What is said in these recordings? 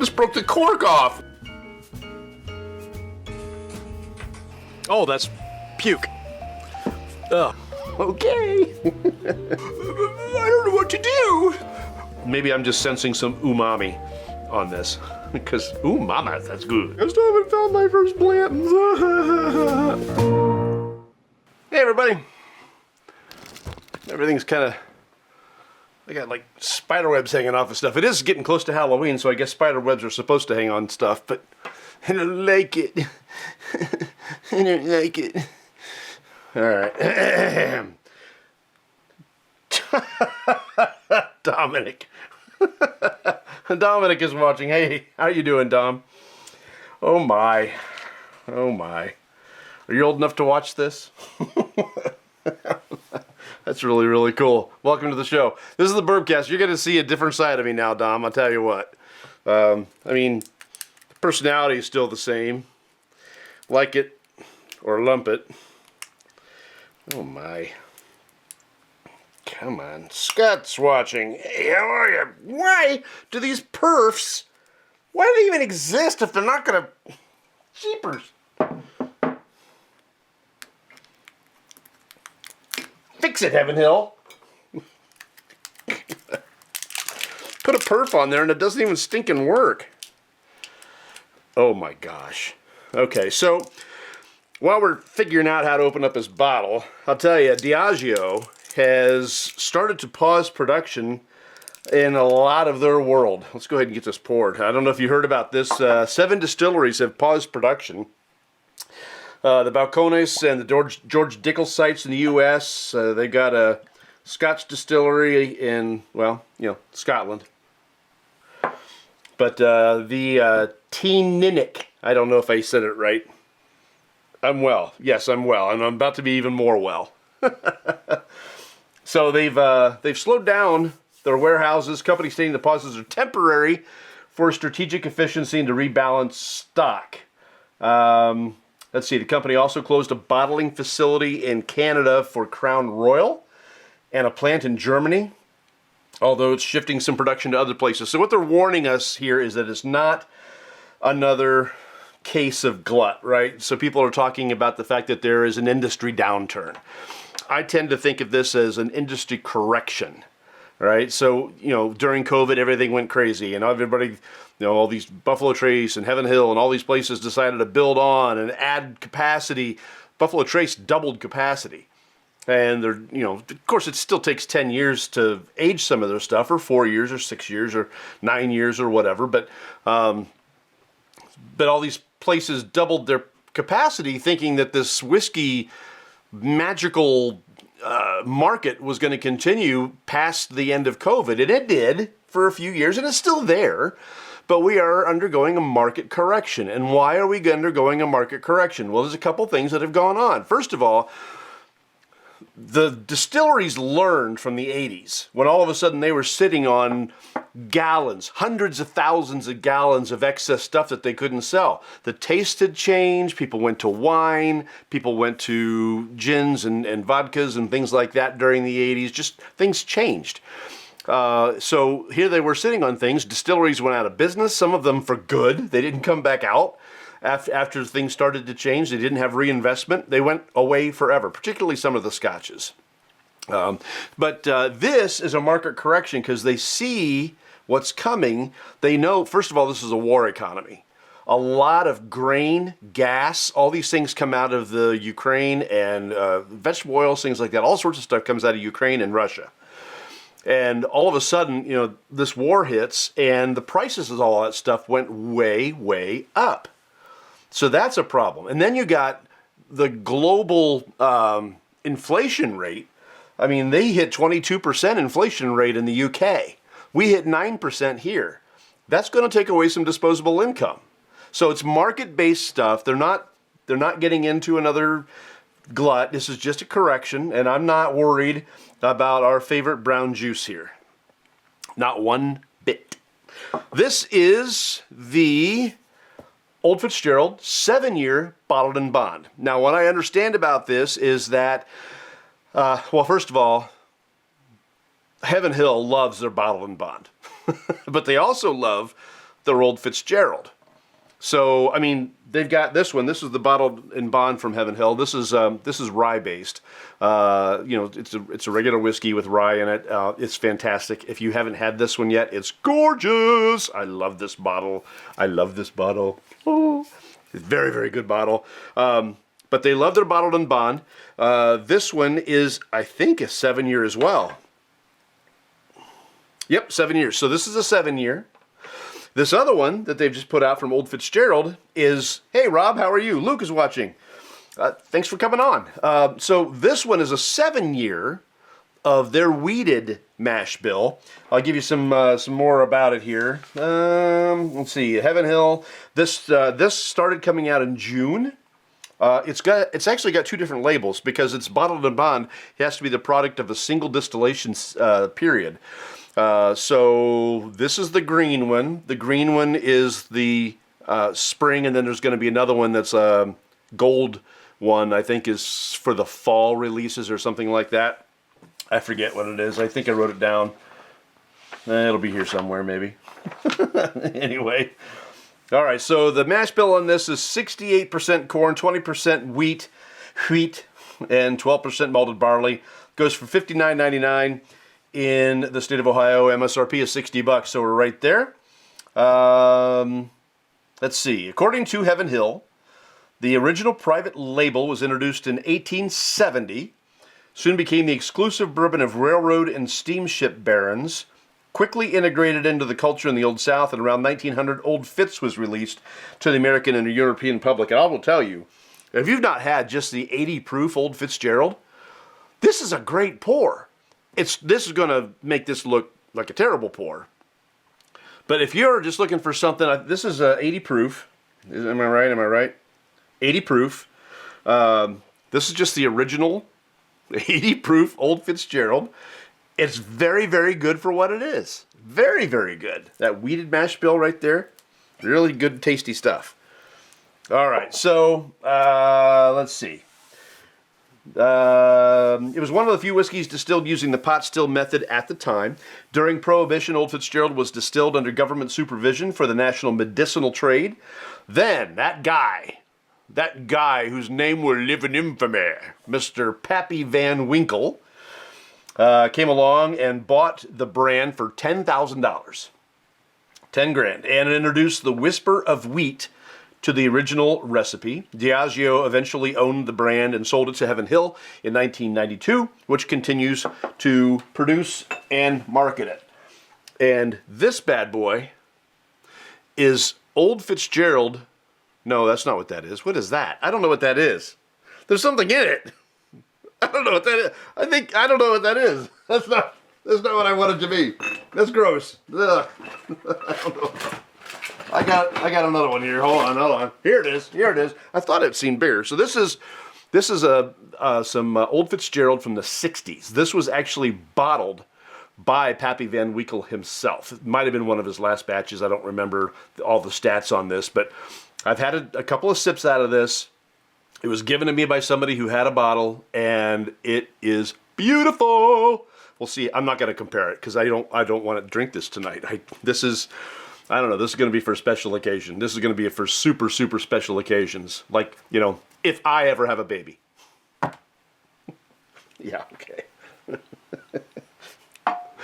just broke the cork off. Oh, that's puke. Ugh. Okay. I don't know what to do. Maybe I'm just sensing some umami on this. Because, ooh, mama, that's good. I still haven't found my first Blanton's. Hey, everybody. Everything's kind of... I got, like, spider webs hanging off of stuff. It is getting close to Halloween, so I guess spider webs are supposed to hang on stuff, but I don't like it. I don't like it. All right. Dominic. Dominic is watching. Hey, how you doing, Dom? Oh my. Oh my. Are you old enough to watch this? That's really, really cool. Welcome to the show. This is the Bourbcast. You're going to see a different side of me now, Dom. I'll tell you what. I mean, the personality is still the same. Like it or lump it. Oh my. Come on. Scott's watching. Hey, how are you? Why do these perfs, why do they even exist if they're not going to... Jeepers. Fix it, Heaven Hill. Put a perf on there and it doesn't even stinking work. Oh my gosh. Okay, so while we're figuring out how to open up this bottle, I'll tell you, Diageo has started to pause production in a lot of their world. Let's go ahead and get this poured. I don't know if you heard about this. 7 distilleries have paused production. The Balcones and the George Dickel sites in the U.S. They got a Scotch distillery in, well, you know, Scotland. But the Teeninic, I don't know if I said it right. I'm well. Yes, I'm well, and I'm about to be even more well. So they've slowed down their warehouses. Companies stating the pauses are temporary for strategic efficiency and to rebalance stock. Let's see. The company also closed a bottling facility in Canada for Crown Royal and a plant in Germany, although it's shifting some production to other places. So what they're warning us here is that it's not another case of glut, right? So people are talking about the fact that there is an industry downturn. I tend to think of this as an industry correction, right? So, you know, during COVID, everything went crazy and everybody, you know, all these Buffalo Trace and Heaven Hill and all these places decided to build on and add capacity. Buffalo Trace doubled capacity. And they're, you know, of course, it still takes 10 years to age some of their stuff, or 4 years or 6 years or 9 years or whatever. But all these places doubled their capacity thinking that this whiskey magical market was going to continue past the end of COVID. And it did for a few years, and it's still there. But we are undergoing a market correction. And why are we undergoing a market correction? Well, there's a couple things that have gone on. First of all, the distilleries learned from the 80s when all of a sudden they were sitting on gallons, hundreds of thousands of gallons of excess stuff that they couldn't sell. The taste had changed. People went to wine. People went to gins and vodkas and things like that during the 80s. Just things changed. So here they were sitting on things. Distilleries went out of business, some of them for good. They didn't come back out. After things started to change, they didn't have reinvestment. They went away forever, particularly some of the scotches. But this is a market correction because they see what's coming. They know, first of all, this is a war economy. A lot of grain, gas, all these things come out of the Ukraine, and vegetable oils, things like that. All sorts of stuff comes out of Ukraine and Russia. And all of a sudden, you know, this war hits, and the prices of all that stuff went way, way up. So that's a problem. And then you got the global inflation rate. I mean, they hit 22% inflation rate in the UK. We hit 9% here. That's going to take away some disposable income. So it's market-based stuff. They're not getting into another glut. This is just a correction, and I'm not worried about our favorite brown juice here. Not one bit. This is the Old Fitzgerald 7-year bottled in bond. Now, what I understand about this is that, well, first of all, Heaven Hill loves their bottled in bond. But they also love their Old Fitzgerald. So, I mean, they've got this one. This is the bottled in bond from Heaven Hill. This is rye based. It's a regular whiskey with rye in it. It's fantastic. If you haven't had this one yet, it's gorgeous. I love this bottle. Oh, it's a very, very good bottle. But they love their bottled in bond. This one is, I think, a 7-year as well. Yep, 7 years. So this is a 7-year. This other one that they've just put out from Old Fitzgerald is, hey, Rob, how are you? Luke is watching. Thanks for coming on. So this one is a 7-year of their wheated mash bill. I'll give you some more about it here. Let's see, Heaven Hill. This started coming out in June. It's actually got two different labels because it's bottled in bond. It has to be the product of a single distillation period. So this is the green one. The green one is the spring, and then there's going to be another one that's a gold one, I think is for the fall releases or something like that. I forget what it is. I think I wrote it down. It'll be here somewhere maybe. Anyway. All right, so the mash bill on this is 68% corn, 20% wheat, and 12% malted barley. Goes for $59.99 in the state of Ohio. MSRP is $60, so we're right there. Let's see. According to Heaven Hill, the original private label was introduced in 1870. Soon became the exclusive bourbon of railroad and steamship barons. Quickly integrated into the culture in the Old South, and around 1900, Old Fitz was released to the American and European public. And I will tell you, if you've not had just the 80 proof Old Fitzgerald, this is a great pour. This is going to make this look like a terrible pour. But if you're just looking for something, this is 80 proof. Am I right? 80 proof. This is just the original 80 proof Old Fitzgerald. It's very, very good for what it is. Very, very good. That wheated mash bill right there. Really good, tasty stuff. All right, so let's see. It was one of the few whiskeys distilled using the pot still method at the time. During Prohibition, Old Fitzgerald was distilled under government supervision for the national medicinal trade. Then that guy whose name will live in infamy, Mr. Pappy Van Winkle, came along and bought the brand for $10,000. 10 grand. And introduced the Whisper of Wheat to the original recipe. Diageo eventually owned the brand and sold it to Heaven Hill in 1992, which continues to produce and market it. And this bad boy is Old Fitzgerald. No, that's not what that is. What is that? I don't know what that is. There's something in it. I don't know what that is. I don't know what that is. That's not what I want it to be. That's gross. Ugh. I don't know. I got another one here. Hold on. Here it is. I thought I'd seen beer. So this is some Old Fitzgerald from the 60s. This was actually bottled by Pappy Van Winkle himself. It might have been one of his last batches. I don't remember all the stats on this, but I've had a couple of sips out of this. It was given to me by somebody who had a bottle, and it is beautiful. We'll see. I'm not going to compare it because I don't want to drink this tonight. This is going to be for a special occasion. This is going to be for super, super special occasions. Like, if I ever have a baby. Yeah, okay.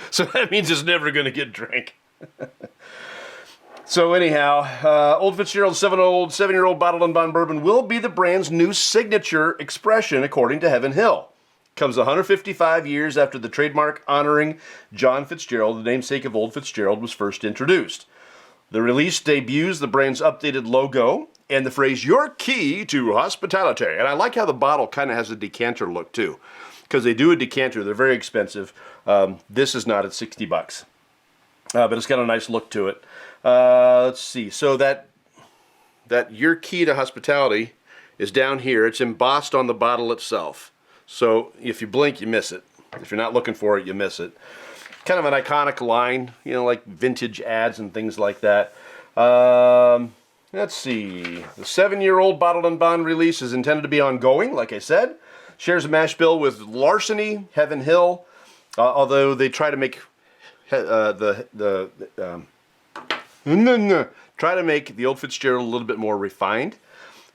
So that means it's never going to get drank. So anyhow, Old Fitzgerald 7-year-old bottled and bond bourbon will be the brand's new signature expression, according to Heaven Hill. Comes 155 years after the trademark honoring John Fitzgerald, the namesake of Old Fitzgerald, was first introduced. The release debuts the brand's updated logo and the phrase, "Your key to hospitality." And I like how the bottle kind of has a decanter look too, because they do a decanter. They're very expensive. This is not at $60, but it's got a nice look to it. Let's see. So that "Your key to hospitality" is down here. It's embossed on the bottle itself. So if you blink, you miss it. If you're not looking for it, you miss it. Kind of an iconic line, like vintage ads and things like that. Let's see. The 7-year-old bottled and bond release is intended to be ongoing, like I said. Shares a mash bill with Larceny, Heaven Hill, although they try to make Try to make the Old Fitzgerald a little bit more refined.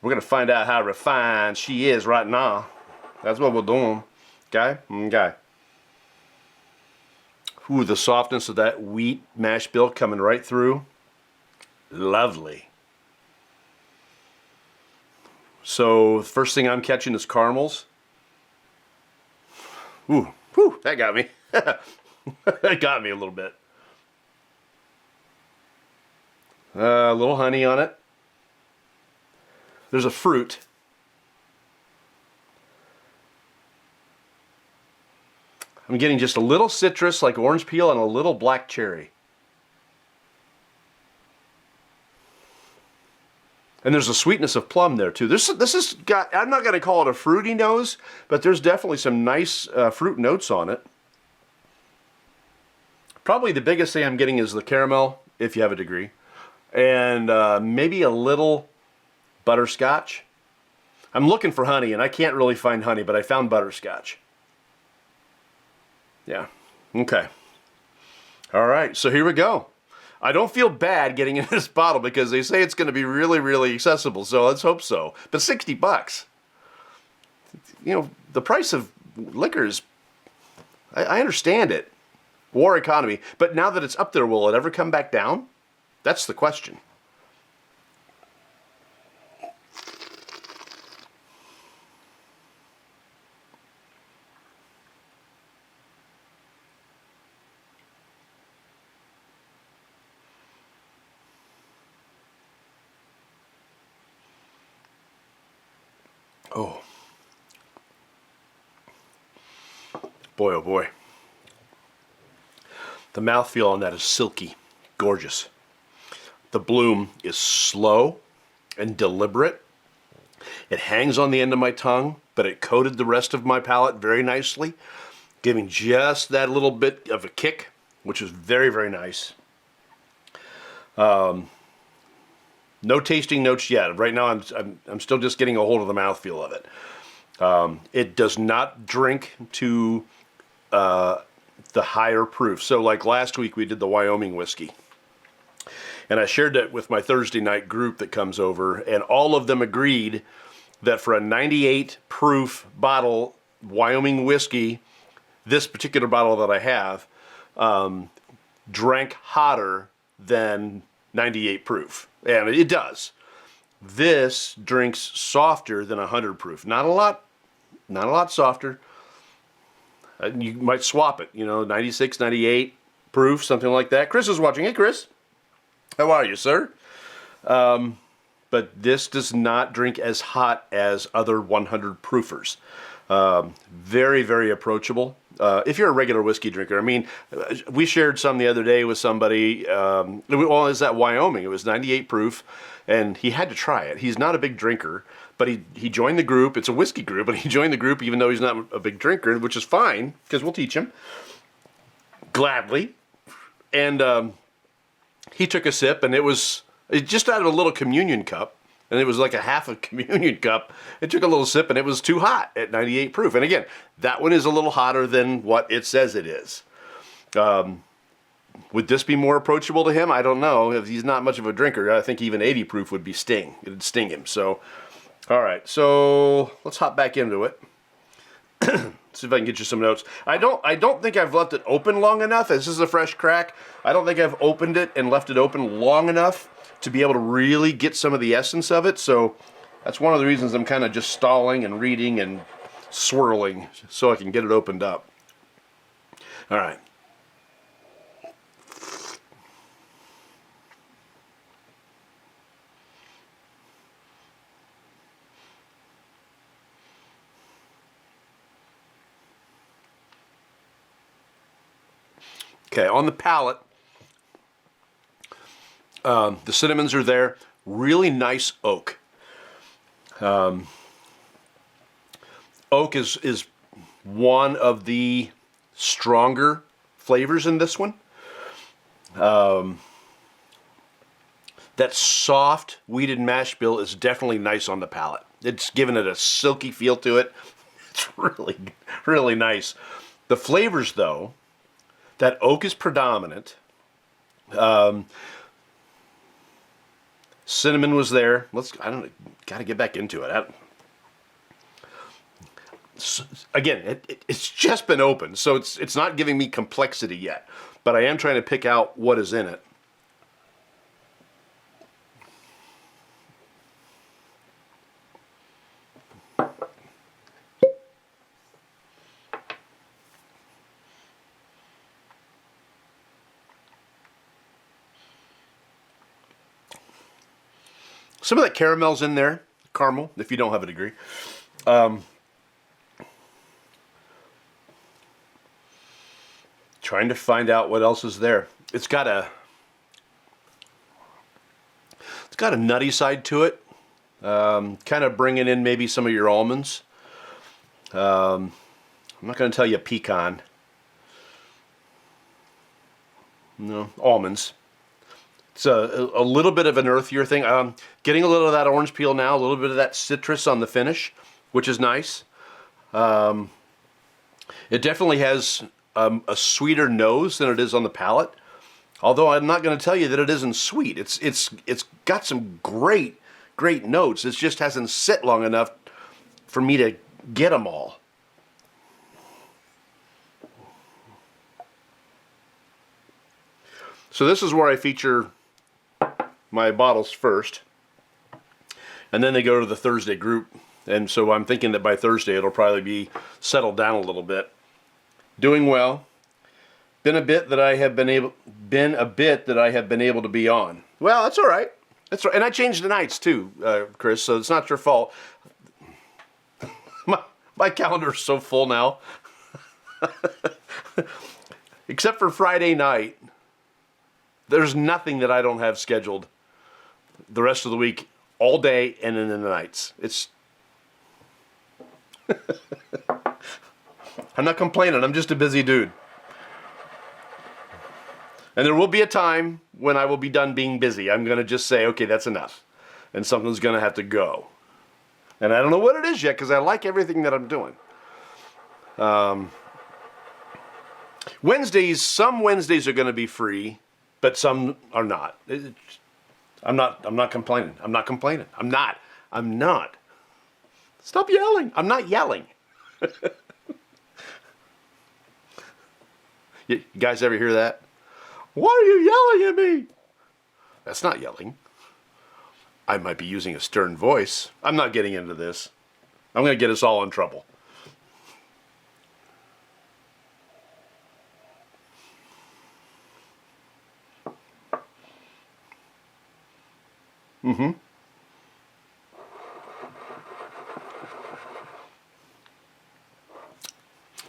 We're going to find out how refined she is right now. That's what we're doing. Okay? Okay. Ooh, the softness of that wheat mash bill coming right through. Lovely. So, the first thing I'm catching is caramels. Ooh, whew, that got me. That got me a little bit. A little honey on it. There's a fruit. I'm getting just a little citrus like orange peel and a little black cherry. And there's a sweetness of plum there too. This has got, I'm not going to call it a fruity nose, but there's definitely some nice fruit notes on it. Probably the biggest thing I'm getting is the caramel, if you have a degree. And maybe a little butterscotch. I'm looking for honey, and I can't really find honey, but I found butterscotch. Yeah, okay. All right, so here we go. I don't feel bad getting in this bottle because they say it's going to be really, really accessible, so let's hope so. But $60. You know, the price of liquor is, I understand it. War economy. But now that it's up there, will it ever come back down? That's the question. Oh. Boy, oh boy. The mouthfeel on that is silky, gorgeous. The bloom is slow and deliberate. It hangs on the end of my tongue, but it coated the rest of my palate very nicely, giving just that little bit of a kick, which is very, very nice. No tasting notes yet. Right now, I'm still just getting a hold of the mouthfeel of it. It does not drink to the higher proof. So like last week, we did the Wyoming whiskey. And I shared that with my Thursday night group that comes over, and all of them agreed that for a 98 proof bottle Wyoming whiskey, this particular bottle that I have, drank hotter than 98 proof. And it does. This drinks softer than 100 proof. Not a lot softer. You might swap it, 96, 98 proof, something like that. Chris is watching. Hey, Chris. How are you, sir? But this does not drink as hot as other 100 proofers. Very, very approachable. If you're a regular whiskey drinker, I mean, we shared some the other day with somebody. Well, it's at Wyoming. It was 98 proof, and he had to try it. He's not a big drinker, but he joined the group. It's a whiskey group, but he joined the group even though he's not a big drinker, which is fine because we'll teach him gladly. And he took a sip, and it just out of a little communion cup. And it was like a half a communion cup. It took a little sip, and it was too hot at 98 proof. And again, that one is a little hotter than what it says it is. Would this be more approachable to him? I don't know. If he's not much of a drinker, I think even 80 proof would be sting. It'd sting him. So, all right. So let's hop back into it. See if I can get you some notes. I don't think I've left it open long enough. This is a fresh crack. I don't think I've opened it and left it open long enough to be able to really get some of the essence of it. So that's one of the reasons I'm kind of just stalling and reading and swirling so I can get it opened up. All right. Okay, on the palate, the cinnamons are there. Really nice oak. Oak is one of the stronger flavors in this one. That soft wheated mash bill is definitely nice on the palate. It's giving it a silky feel to it. It's really, really nice. The flavors, though, that oak is predominant. Cinnamon was there. Got to get back into it. Again, it's just been opened, so it's not giving me complexity yet. But I am trying to pick out what is in it. Some of that caramel's in there, caramel, if you don't have a degree. Trying to find out what else is there. It's got a nutty side to it, kind of bringing in maybe some of your almonds. I'm not going to tell you pecan. No, almonds. It's a little bit of an earthier thing. Getting a little of that orange peel now, a little bit of that citrus on the finish, which is nice. It definitely has a sweeter nose than it is on the palate. Although I'm not going to tell you that it isn't sweet. It's got some great notes. It just hasn't sit long enough for me to get them all. So this is where I feature my bottles first, and then they go to the Thursday group, and so I'm thinking that by Thursday it'll probably be settled down a little bit. Doing well. Been a bit that I have been able to be on. Well, that's all right. That's right. And I changed the nights too, Chris. So it's not your fault. My calendar's so full now, except for Friday night. There's nothing that I don't have scheduled the rest of the week, all day and in the nights. I'm not complaining. I'm just a busy dude. And there will be a time when I will be done being busy. I'm going to just say, okay, that's enough. And something's going to have to go. And I don't know what it is yet because I like everything that I'm doing. Some Wednesdays are going to be free, but some are not. I'm not complaining. I'm not. Stop yelling. I'm not yelling. You guys ever hear that? Why are you yelling at me? That's not yelling. I might be using a stern voice. I'm not getting into this. I'm going to get us all in trouble.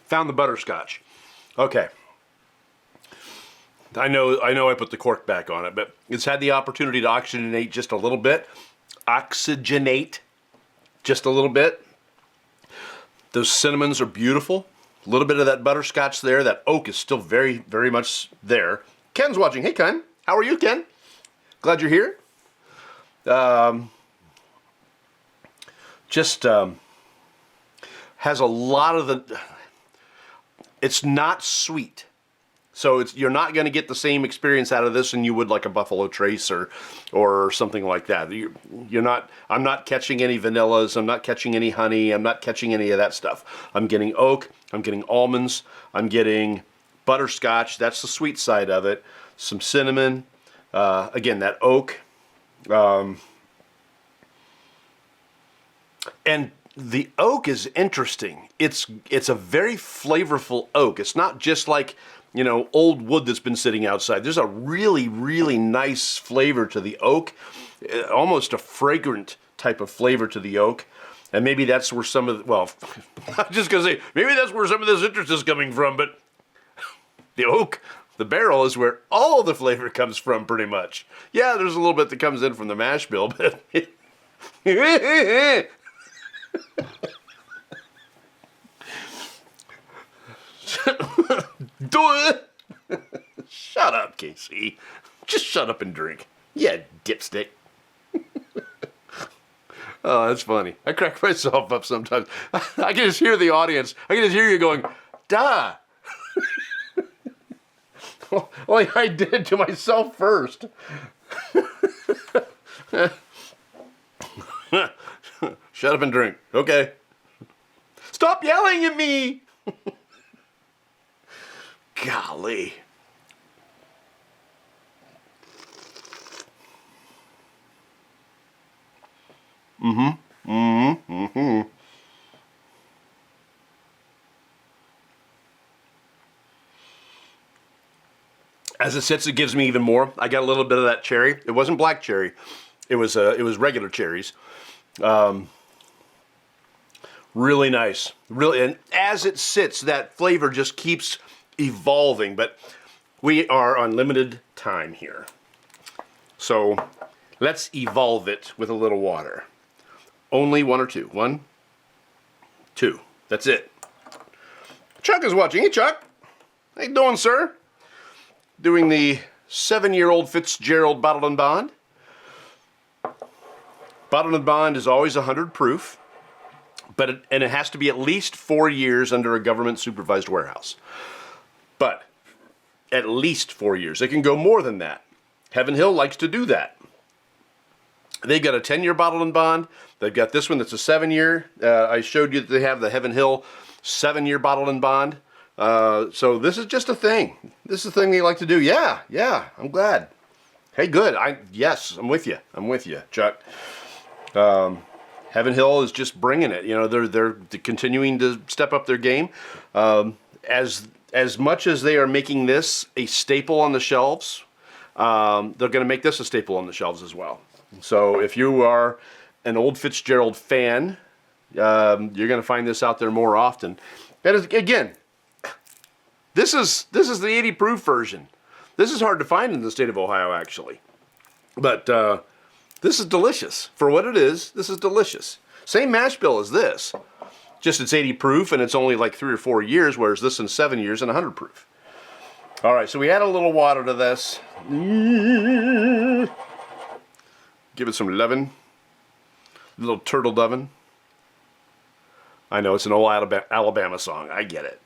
Found the butterscotch. Okay. I know I put the cork back on it, but it's had the opportunity to oxygenate just a little bit. Those cinnamons are beautiful. A little bit of that butterscotch there. That oak is still very, very much there. Ken's watching. Hey, Ken. How are you, Ken? Glad you're here. Has a lot of the... It's not sweet. So you're not going to get the same experience out of this than you would like a Buffalo Trace or something like that. I'm not catching any vanillas. I'm not catching any honey. I'm not catching any of that stuff. I'm getting oak. I'm getting almonds. I'm getting butterscotch. That's the sweet side of it. Some cinnamon. Again, that oak. And the oak is interesting. It's a very flavorful oak. It's not just like, old wood that's been sitting outside. There's a really, really nice flavor to the oak, almost a fragrant type of flavor to the oak. And maybe that's where some of I'm just going to say, maybe that's where some of this interest is coming from, but the oak, the barrel is where all the flavor comes from pretty much. Yeah, there's a little bit that comes in from the mash bill, but... Shut up, Casey. Just shut up and drink. Yeah, dipstick. Oh, that's funny. I crack myself up sometimes. I can just hear the audience. I can just hear you going, duh. Well, I did it to myself first. Shut up and drink. Okay. Stop yelling at me! Golly. As it sits, it gives me even more. I got a little bit of that cherry. It wasn't black cherry. It was regular cherries. Really nice. Really, and as it sits, that flavor just keeps evolving. But we are on limited time here. So let's evolve it with a little water. Only one or two. 1, 2. That's it. Chuck is watching. Hey, Chuck. How you doing, sir? Doing the 7-year-old Fitzgerald Bottled and Bond. Bottled and Bond is always 100 proof, but it has to be at least 4 years under a government-supervised warehouse. But at least 4 years. It can go more than that. Heaven Hill likes to do that. They've got a 10-year Bottled and Bond. They've got this one that's a 7-year. I showed you that they have the Heaven Hill 7-year Bottled and Bond. So this is just a thing. This is a thing they like to do. Yeah, I'm glad. Hey, good. Yes, I'm with you. I'm with you, Chuck. Heaven Hill is just bringing it. You know, they're continuing to step up their game. As much as they are making this a staple on the shelves, they're going to make this a staple on the shelves as well. So if you are an Old Fitzgerald fan, you're going to find this out there more often. And again, this is the 80 proof version. This is hard to find in the state of Ohio, actually. But this is delicious. For what it is, this is delicious. Same mash bill as this. Just it's 80 proof and it's only like 3 or 4 years, whereas this is 7 years and 100 proof. All right, so we add a little water to this. Give it some lovin'. A little turtle dovin'. I know, it's an old Alabama song. I get it.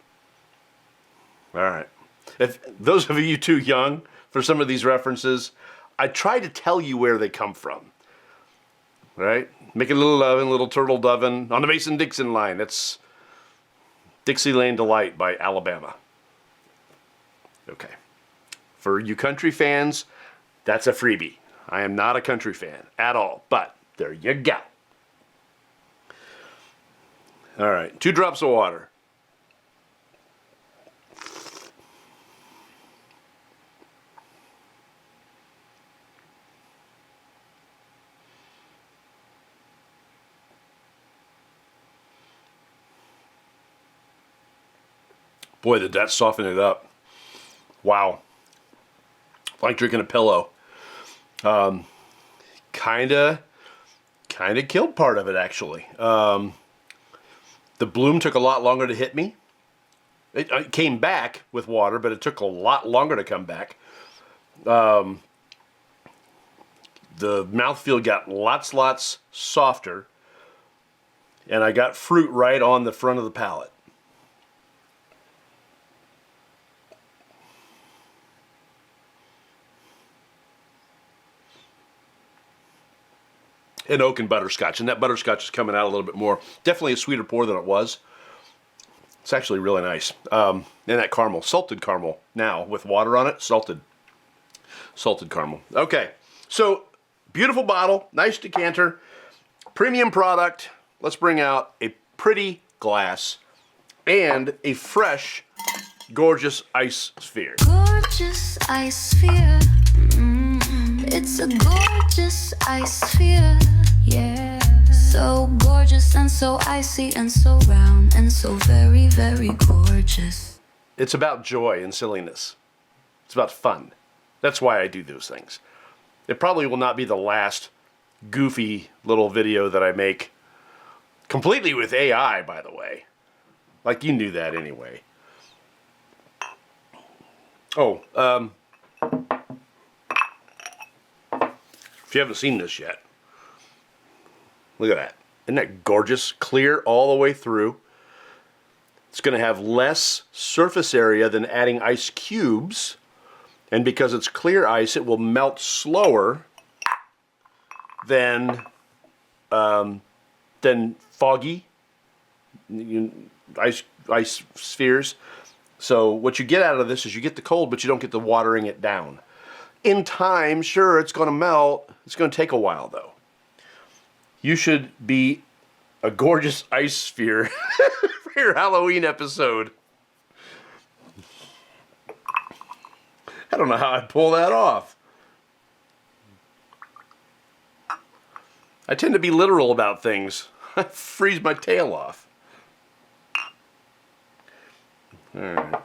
All right. If those of you too young for some of these references, I try to tell you where they come from. Right? Make a little lovin', a little turtle dovin' on the Mason-Dixon line. That's Dixieland Delight by Alabama. Okay. For you country fans, that's a freebie. I am not a country fan at all, but there you go. All right, 2 drops of water. Boy, did that soften it up. Wow. Like drinking a pillow. Kinda killed part of it, actually. The bloom took a lot longer to hit me. It came back with water, but it took a lot longer to come back. The mouthfeel got lots softer, and I got fruit right on the front of the palate. And oak and butterscotch, and that butterscotch is coming out a little bit more. Definitely a sweeter pour than it was. It's actually really nice. And that caramel, salted caramel now with water on it, salted caramel. Okay, so beautiful bottle, nice decanter, premium product. Let's bring out a pretty glass and a fresh, gorgeous ice sphere. Gorgeous ice sphere. It's a gorgeous ice sphere. Yeah. So gorgeous and so icy and so round and so very, very gorgeous. It's about joy and silliness. It's about fun. That's why I do those things. It probably will not be the last goofy little video that I make. Completely with AI, by the way. Like, you knew that anyway. Oh, if you haven't seen this yet, look at that. Isn't that gorgeous? Clear all the way through. It's going to have less surface area than adding ice cubes. And because it's clear ice, it will melt slower than foggy ice spheres. So what you get out of this is you get the cold, but you don't get the watering it down. In time, sure, it's going to melt. It's going to take a while, though. You should be a gorgeous ice sphere for your Halloween episode. I don't know how I'd pull that off. I tend to be literal about things. I freeze my tail off. All right.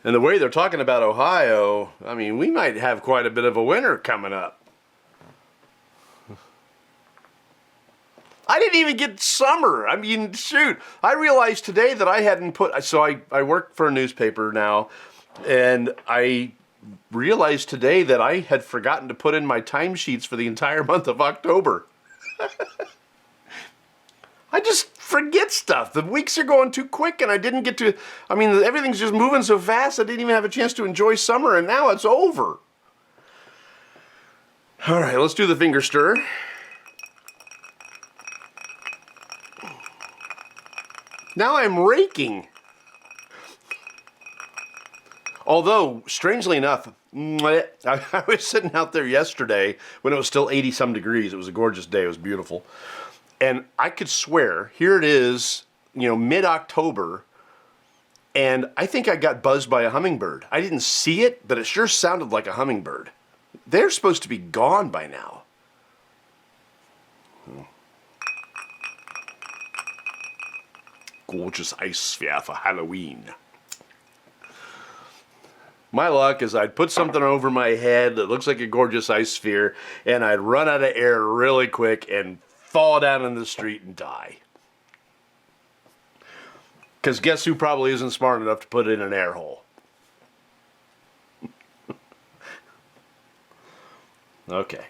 And the way they're talking about Ohio, I mean, we might have quite a bit of a winter coming up. I didn't even get summer. I mean, shoot. I realized today that I hadn't put... So I work for a newspaper now, and I realized today that I had forgotten to put in my timesheets for the entire month of October. I just forget stuff. The weeks are going too quick, and I didn't get to... I mean, everything's just moving so fast, I didn't even have a chance to enjoy summer, and now it's over. All right, let's do the finger stir. Now I'm raking. Although, strangely enough, I was sitting out there yesterday when it was still 80-some degrees. It was a gorgeous day. It was beautiful. And I could swear, here it is, mid-October, and I think I got buzzed by a hummingbird. I didn't see it, but it sure sounded like a hummingbird. They're supposed to be gone by now. Gorgeous ice sphere for Halloween. My luck is I'd put something over my head that looks like a gorgeous ice sphere, and I'd run out of air really quick and fall down in the street and die. Because guess who probably isn't smart enough to put it in an air hole? Okay.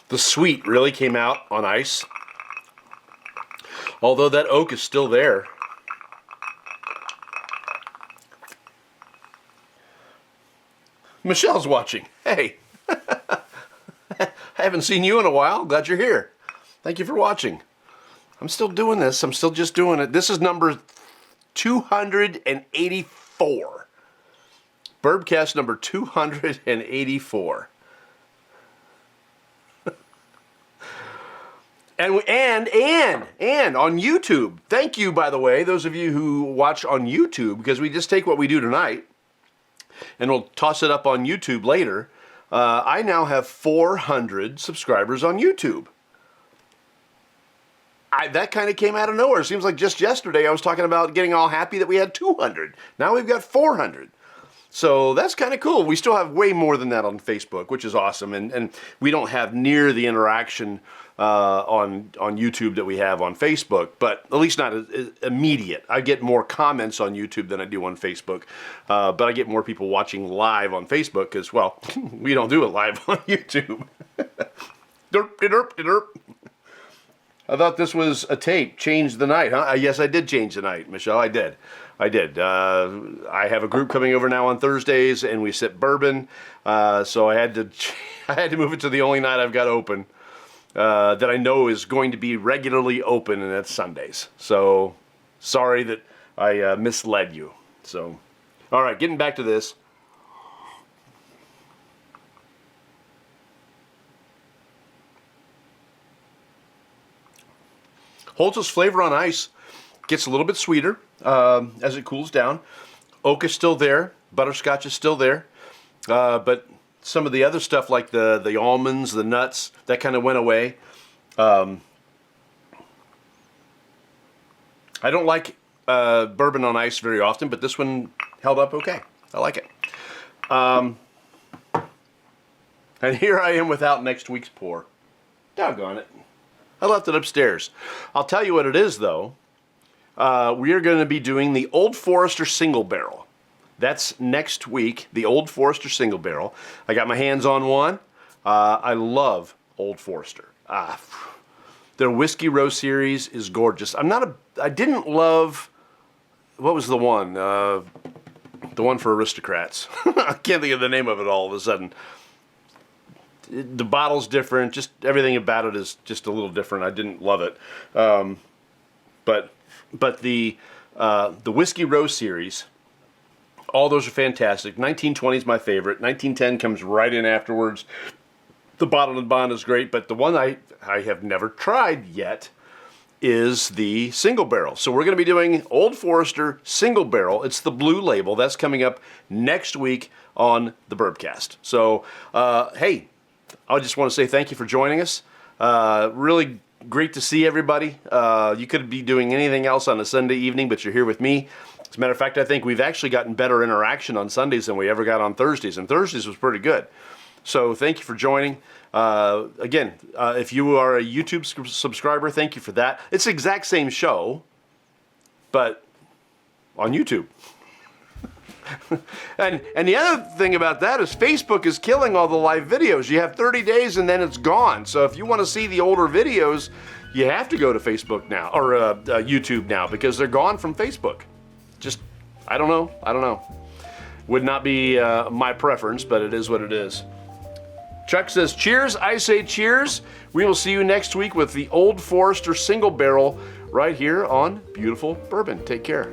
The sweet really came out on ice. Although that oak is still there. Michelle's watching. Hey. I haven't seen you in a while. Glad you're here. Thank you for watching. I'm still doing this. I'm still just doing it. This is number 284. Bourbcast number 284. And on YouTube. Thank you, by the way, those of you who watch on YouTube, because we just take what we do tonight and we'll toss it up on YouTube later. I now have 400 subscribers on YouTube. That kind of came out of nowhere. It seems like just yesterday I was talking about getting all happy that we had 200. Now we've got 400. So that's kind of cool. We still have way more than that on Facebook, which is awesome. And we don't have near the interaction on YouTube that we have on Facebook, but at least not as immediate. I get more comments on YouTube than I do on Facebook, but I get more people watching live on Facebook because, well, we don't do it live on YouTube. Derp, derp, derp. I thought this was a tape. Change the night, huh? Yes, I did change the night, Michelle. I did. I have a group coming over now on Thursdays, and we sip bourbon. So I had to move it to the only night I've got open that I know is going to be regularly open, and that's Sundays. So sorry that I misled you. So, all right, getting back to this. Holds its flavor on ice. Gets a little bit sweeter as it cools down. Oak is still there. Butterscotch is still there. But some of the other stuff like the almonds, the nuts, that kind of went away. I don't like bourbon on ice very often, but this one held up okay. I like it. And here I am without next week's pour. Doggone it. I left it upstairs. I'll tell you what it is, though. We are going to be doing the Old Forester Single Barrel. That's next week, the Old Forester Single Barrel. I got my hands on one. I love Old Forester. Their Whiskey Row series is gorgeous. I didn't love, what was the one? The one for aristocrats. I can't think of the name of it all of a sudden. The bottle's different. Just everything about it is just a little different. I didn't love it. But the Whiskey Row series, all those are fantastic. 1920 is my favorite. 1910 comes right in afterwards. The Bottled and Bond is great, but the one I have never tried yet is the single barrel. So we're going to be doing Old Forester single barrel. It's the blue label. That's coming up next week on the Bourbcast. So, hey, I just want to say thank you for joining us. Really great to see everybody. You could be doing anything else on a Sunday evening, but you're here with me. As a matter of fact, I think we've actually gotten better interaction on Sundays than we ever got on Thursdays, and Thursdays was pretty good. So thank you for joining. Again, if you are a YouTube subscriber, thank you for that. It's the exact same show, but on YouTube. and the other thing about that is Facebook is killing all the live videos. You have 30 days and then it's gone. So if you want to see the older videos, you have to go to Facebook now, or YouTube now, because they're gone from Facebook. Just, I don't know. Would not be my preference, but it is what it is. Chuck says, cheers. I say cheers. We will see you next week with the Old Forester single barrel right here on Beautiful Bourbon. Take care.